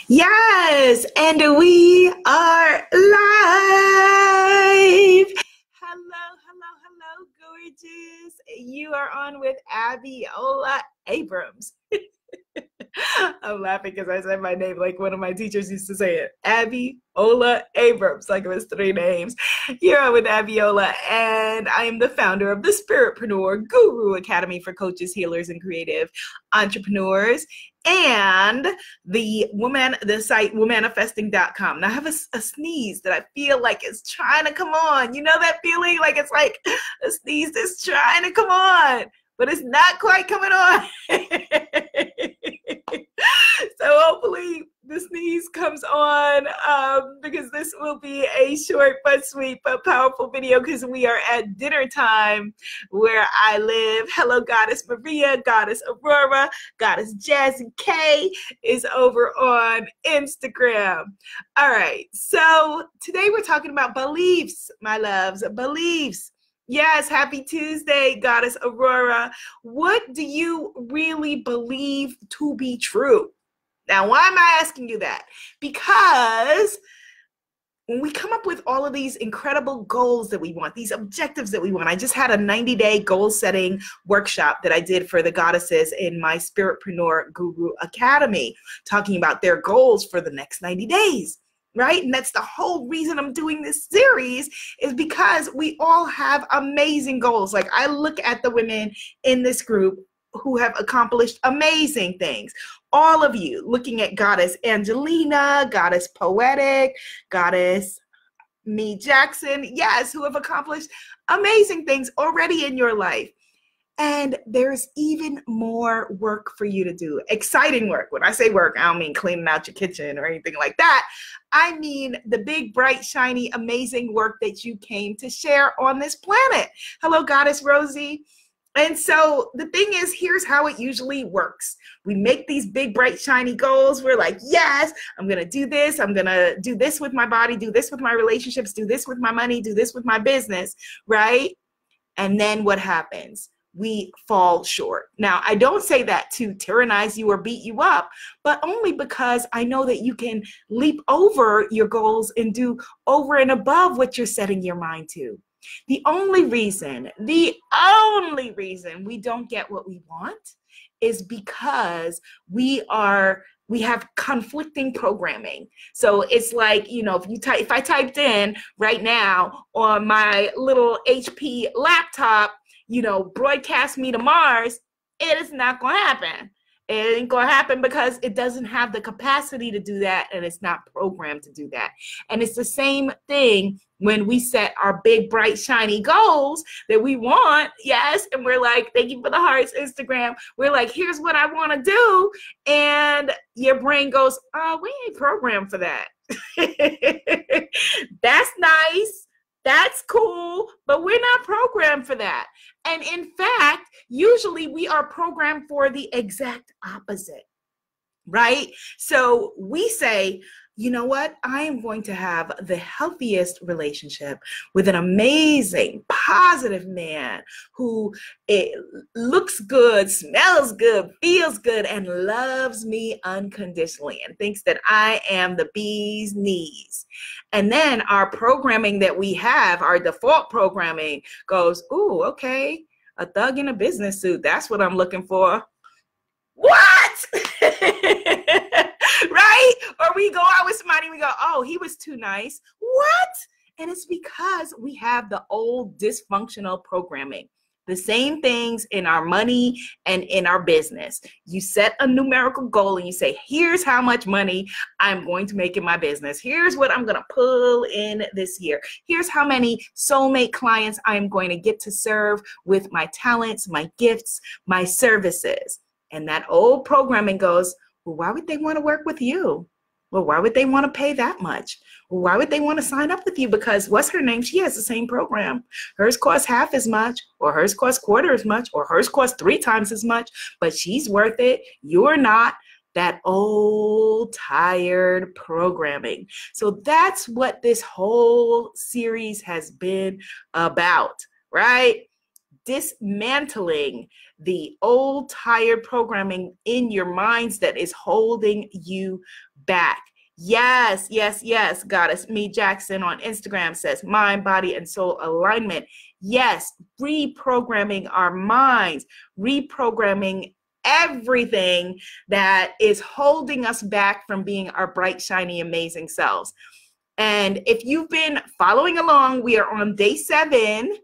Yes, and we are live. Hello, gorgeous. You are on with Abiola Abrams. I'm laughing because I said my name like one of my teachers used to say it. Abiola Abrams, like it was three names. Here I'm with Abiola, and I am the founder of the Spiritpreneur Guru Academy for coaches, healers, and creative entrepreneurs, and the site womanifesting.com. Now I have a sneeze that I feel like it's trying to come on. You know that feeling? Like it's like a sneeze that's trying to come on, but it's not quite coming on. So hopefully the sneeze comes on, because this will be a short but sweet but powerful video, because we are at dinner time where I live. Hello, Goddess Maria, Goddess Aurora, Goddess Jazzy K is over on Instagram. All right, so today we're talking about beliefs, my loves, beliefs. Yes, happy Tuesday, Goddess Aurora. What do you really believe to be true? Now, why am I asking you that? Because when we come up with all of these incredible goals that we want, these objectives that we want, I just had a 90-day goal setting workshop that I did for the goddesses in my Spiritpreneur Guru Academy, talking about their goals for the next 90 days. Right? And that's the whole reason I'm doing this series, is because we all have amazing goals. Like I look at the women in this group who have accomplished amazing things. All of you looking at Goddess Angelina, Goddess Poetic, Goddess Me Jackson, yes, who have accomplished amazing things already in your life. And there's even more work for you to do. Exciting work. When I say work, I don't mean cleaning out your kitchen or anything like that. I mean the big, bright, shiny, amazing work that you came to share on this planet. Hello, Goddess Rosie. And so the thing is, here's how it usually works. We make these big, bright, shiny goals. We're like, yes, I'm going to do this. I'm going to do this with my body, do this with my relationships, do this with my money, do this with my business, right? And then what happens? We fall short. Now, I don't say that to tyrannize you or beat you up, but only because I know that you can leap over your goals and do over and above what you're setting your mind to. The only reason we don't get what we want is because we have conflicting programming. So it's like, you know, if I typed in right now on my little HP laptop, you know, broadcast me to Mars, it is not going to happen. It ain't going to happen because it doesn't have the capacity to do that, and it's not programmed to do that. And it's the same thing when we set our big, bright, shiny goals that we want, yes, and we're like, thank you for the hearts, Instagram. We're like, here's what I want to do, and your brain goes, oh, we ain't programmed for that. That's nice. That's cool, but we're not programmed for that. And in fact, usually we are programmed for the exact opposite, right? So we say, you know what? I am going to have the healthiest relationship with an amazing, positive man who looks good, smells good, feels good, and loves me unconditionally and thinks that I am the bee's knees. And then our programming that we have, our default programming goes, ooh, okay, a thug in a business suit. That's what I'm looking for. What? Right? Or we go out with somebody and we go, oh, he was too nice. What? And it's because we have the old dysfunctional programming. The same things in our money and in our business. You set a numerical goal and you say, here's how much money I'm going to make in my business. Here's what I'm going to pull in this year. Here's how many soulmate clients I'm going to get to serve with my talents, my gifts, my services. And that old programming goes, well, why would they want to work with you? Well, why would they want to pay that much? Well, why would they want to sign up with you? Because what's her name? She has the same program. Hers costs half as much, or hers costs quarter as much, or hers costs 3 times as much, but she's worth it. You're not. That old, tired programming. So that's what this whole series has been about, right? dismantling the old tired programming in your minds that is holding you back. Yes, yes, yes, Goddess Me Jackson on Instagram says mind, body, and soul alignment. Yes, reprogramming our minds, reprogramming everything that is holding us back from being our bright, shiny, amazing selves. And if you've been following along, we are on day 7.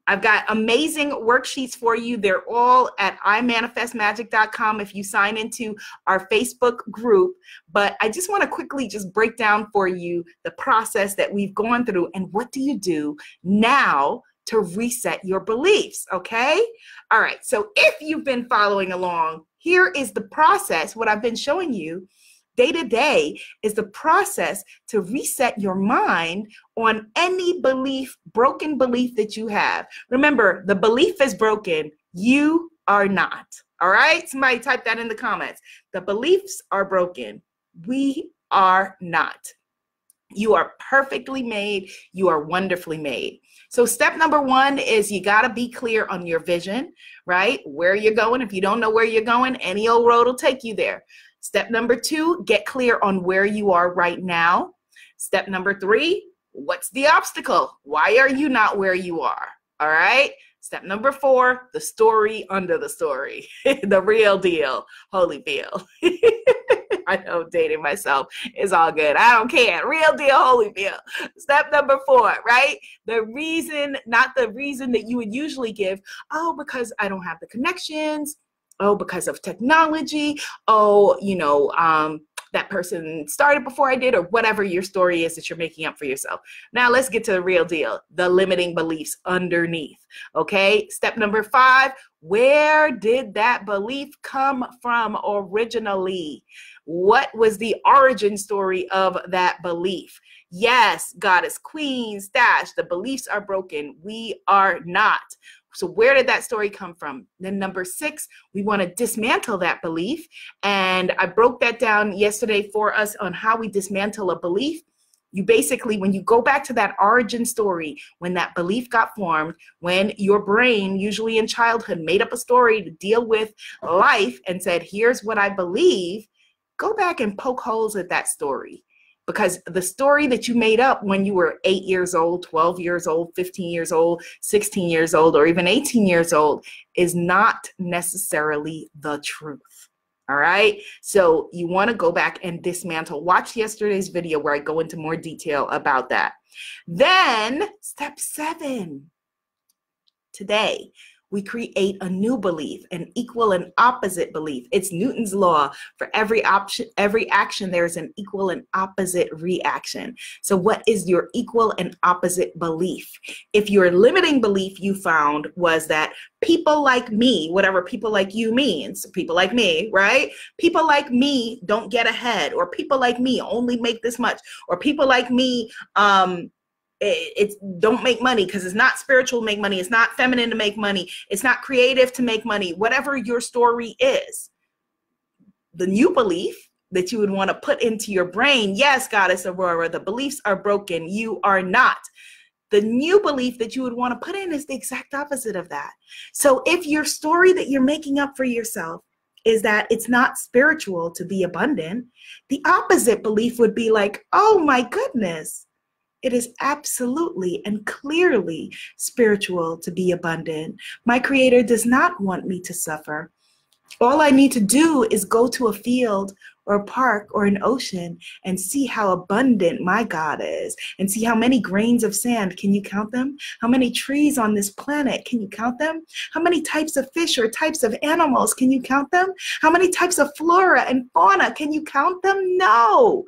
I've got amazing worksheets for you. They're all at imanifestmagic.com if you sign into our Facebook group. But I just want to quickly just break down for you the process that we've gone through and what do you do now to reset your beliefs, okay? All right, so if you've been following along, here is the process. What I've been showing you day to day is the process to reset your mind on any belief, broken belief that you have. Remember, the belief is broken. You are not. All right? Somebody type that in the comments. The beliefs are broken. We are not. You are perfectly made. You are wonderfully made. So step number 1 is you got to be clear on your vision, right? Where you're going. If you don't know where you're going, any old road will take you there. Step number 2, get clear on where you are right now. Step number 3, what's the obstacle? Why are you not where you are? All right. Step number 4, the story under the story, the real deal, Holyfield. I know dating myself is all good. I don't care. Real deal, Holyfield. Step number 4, right? The reason, not the reason that you would usually give. Oh, because I don't have the connections. Oh, because of technology. Oh, that person started before I did, or whatever your story is that you're making up for yourself. Now let's get to the real deal, the limiting beliefs underneath. Okay. Step number 5, where did that belief come from originally? What was the origin story of that belief? Yes, Goddess Queen Stash, the beliefs are broken. We are not. So where did that story come from? Then number 6, we want to dismantle that belief. And I broke that down yesterday for us on how we dismantle a belief. You basically, when you go back to that origin story, when that belief got formed, when your brain, usually in childhood, made up a story to deal with life and said, here's what I believe, go back and poke holes at that story. Because the story that you made up when you were 8 years old, 12 years old, 15 years old, 16 years old, or even 18 years old is not necessarily the truth. All right. So you want to go back and dismantle. Watch yesterday's video where I go into more detail about that. Then step 7. Today, we create a new belief, an equal and opposite belief. It's Newton's law. For every action, there is an equal and opposite reaction. So what is your equal and opposite belief? If your limiting belief you found was that people like me, whatever people like you means, people like me, right? People like me don't get ahead, or people like me only make this much, or people like me, it's don't make money because it's not spiritual to make money. It's not feminine to make money. It's not creative to make money. Whatever your story is, the new belief that you would want to put into your brain, yes, Goddess Aurora, the beliefs are broken. You are not. The new belief that you would want to put in is the exact opposite of that. So if your story that you're making up for yourself is that it's not spiritual to be abundant, the opposite belief would be like, oh my goodness, it is absolutely and clearly spiritual to be abundant. My Creator does not want me to suffer. All I need to do is go to a field or a park or an ocean and see how abundant my God is, and see how many grains of sand. Can you count them? How many trees on this planet? Can you count them? How many types of fish or types of animals? Can you count them? How many types of flora and fauna? Can you count them? No,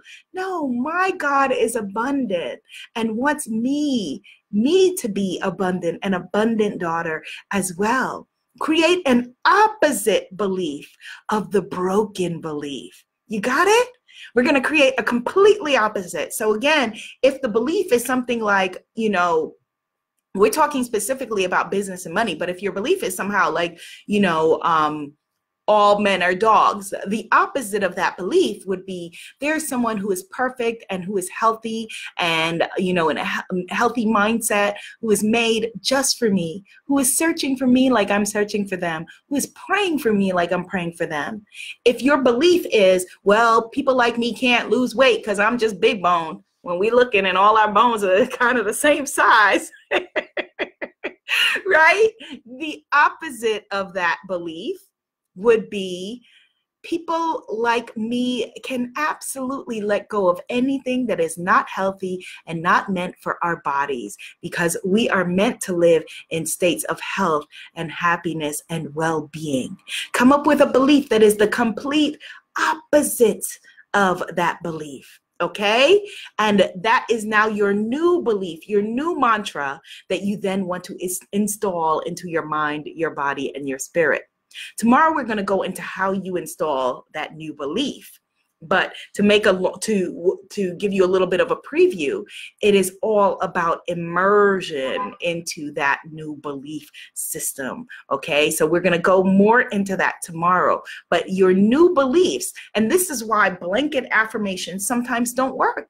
my God is abundant and wants me to be abundant, an abundant daughter as well. Create an opposite belief of the broken belief. You got it? We're going to create a completely opposite. So again, if the belief is something like, we're talking specifically about business and money, but if your belief is somehow like, all men are dogs. The opposite of that belief would be there's someone who is perfect and who is healthy and, in a healthy mindset, who is made just for me, who is searching for me like I'm searching for them, who is praying for me like I'm praying for them. If your belief is, well, people like me can't lose weight because I'm just big bone, when we looking and all our bones are kind of the same size, right? The opposite of that belief would be people like me can absolutely let go of anything that is not healthy and not meant for our bodies, because we are meant to live in states of health and happiness and well-being. Come up with a belief that is the complete opposite of that belief. Okay? And that is now your new belief, your new mantra that you then want to install into your mind, your body, and your spirit. Tomorrow, we're going to go into how you install that new belief. But to give you a little bit of a preview, it is all about immersion into that new belief system. Okay, so we're going to go more into that tomorrow. But your new beliefs, and this is why blanket affirmations sometimes don't work,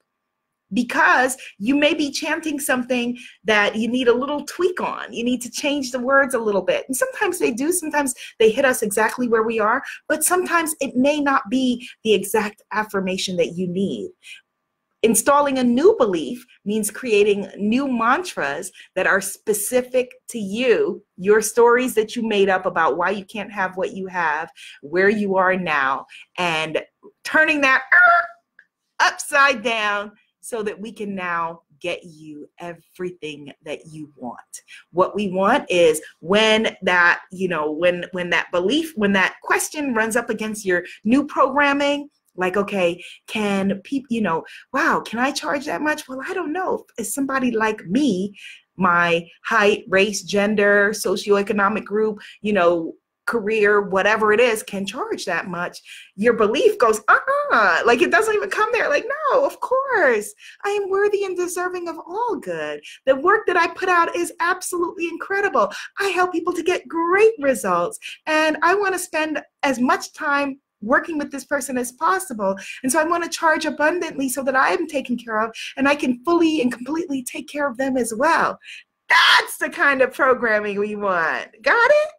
because you may be chanting something that you need a little tweak on. You need to change the words a little bit. And sometimes they do. Sometimes they hit us exactly where we are. But sometimes it may not be the exact affirmation that you need. Installing a new belief means creating new mantras that are specific to you, your stories that you made up about why you can't have what you have, where you are now, and turning that upside down so that we can now get you everything that you want. What we want is when that, when that belief, when that question runs up against your new programming, like, okay, can people, wow, can I charge that much? Well, I don't know. If somebody like me, my height, race, gender, socioeconomic group, career, whatever it is, can charge that much, your belief goes, like it doesn't even come there. Like, no, of course, I am worthy and deserving of all good. The work that I put out is absolutely incredible. I help people to get great results, and I want to spend as much time working with this person as possible. And so I want to charge abundantly so that I am taken care of and I can fully and completely take care of them as well. That's the kind of programming we want. Got it?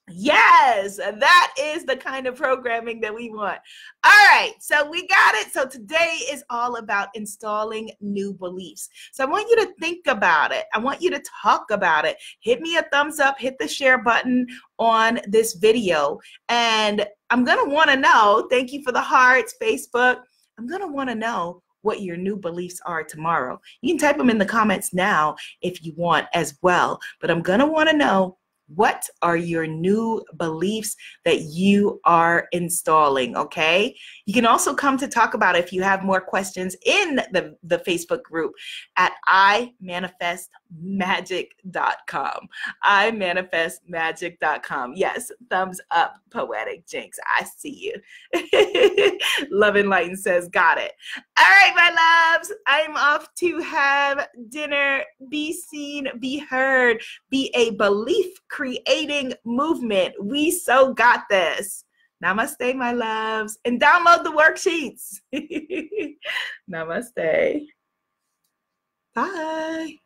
Yes, that is the kind of programming that we want. All right, so we got it. So today is all about installing new beliefs. So I want you to think about it. I want you to talk about it. Hit me a thumbs up, hit the share button on this video. And I'm going to want to know, thank you for the hearts, Facebook. I'm going to want to know what your new beliefs are tomorrow. You can type them in the comments now if you want as well. But I'm going to want to know, what are your new beliefs that you are installing, okay? You can also come to talk about it if you have more questions in the Facebook group at imanifestmagic.com. imanifestmagic.com. Yes, thumbs up, Poetic Jinx. I see you. Love and Light says, got it. All right, my loves, I'm off to have dinner. Be seen, be heard, be a belief creating movement. We so got this. Namaste, my loves, and download the worksheets. Namaste. Bye.